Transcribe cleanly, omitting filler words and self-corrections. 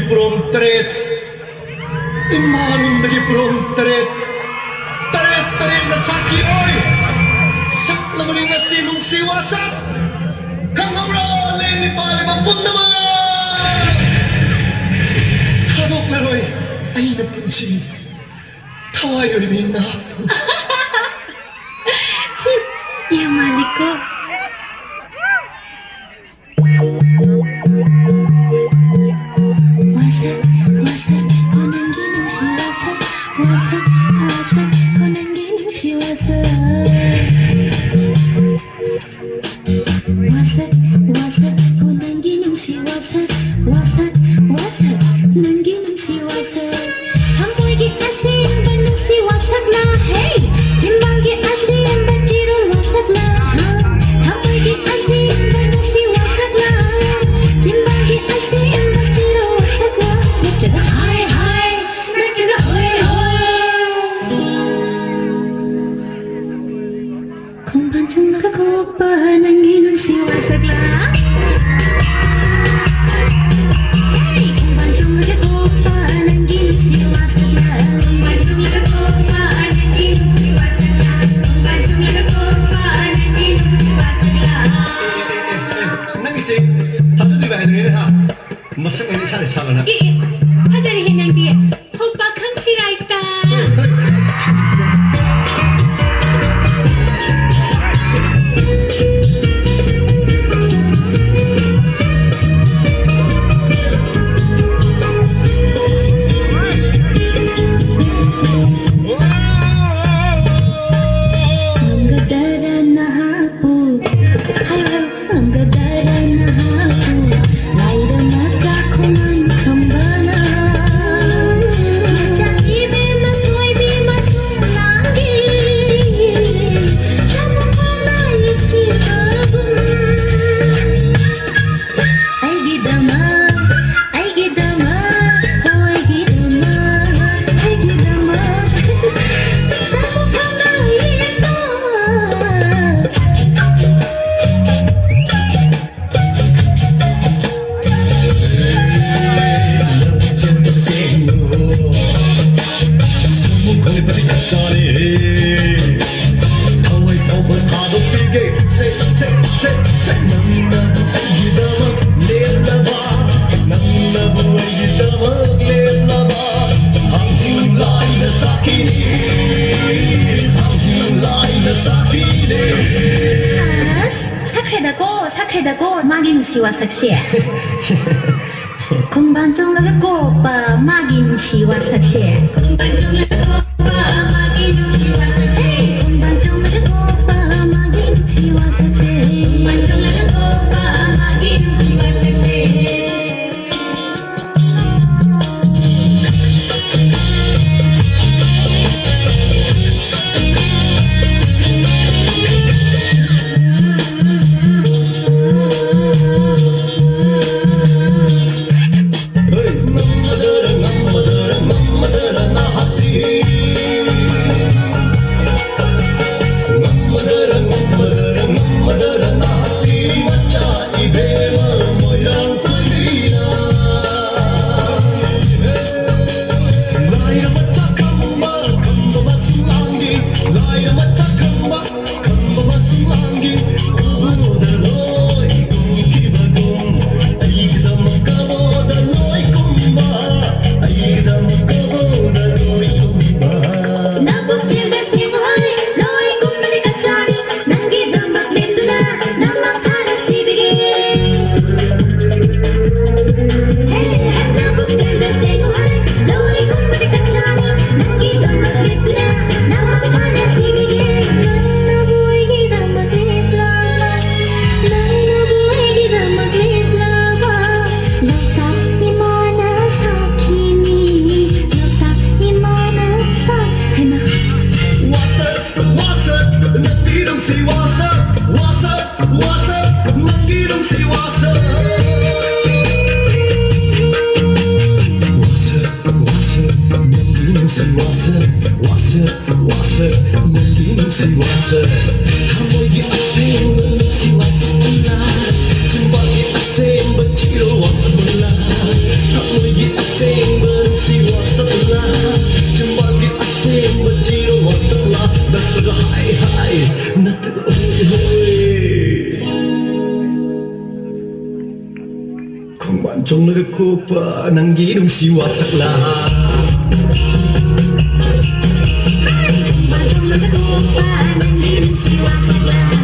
prom tret. Imaron dagi prom tret. Tret na saki oy. Sak lang rin na sinong siwasak. Kangamra leni pale mampun naman. Kadok laroy ay napunsin. Tawayo rin na. Ya Maliko. Masuk ini salah salah nak. Hazari henang dia. Hoppa kang siraita. Sakredago maging siwasak siya. Kung banjong lagago pa maging siwasak siya. Kung banjong lagago pa maging siwasak siya. Kung banjong lagago pa maging siwasak siya. Kung banjong lagago pa maging siwasak siya. Siwasa Pancong nagakopa nang ginong siwasak lahat. Kumbang chong nagakopa nang ginong siwasak lahat.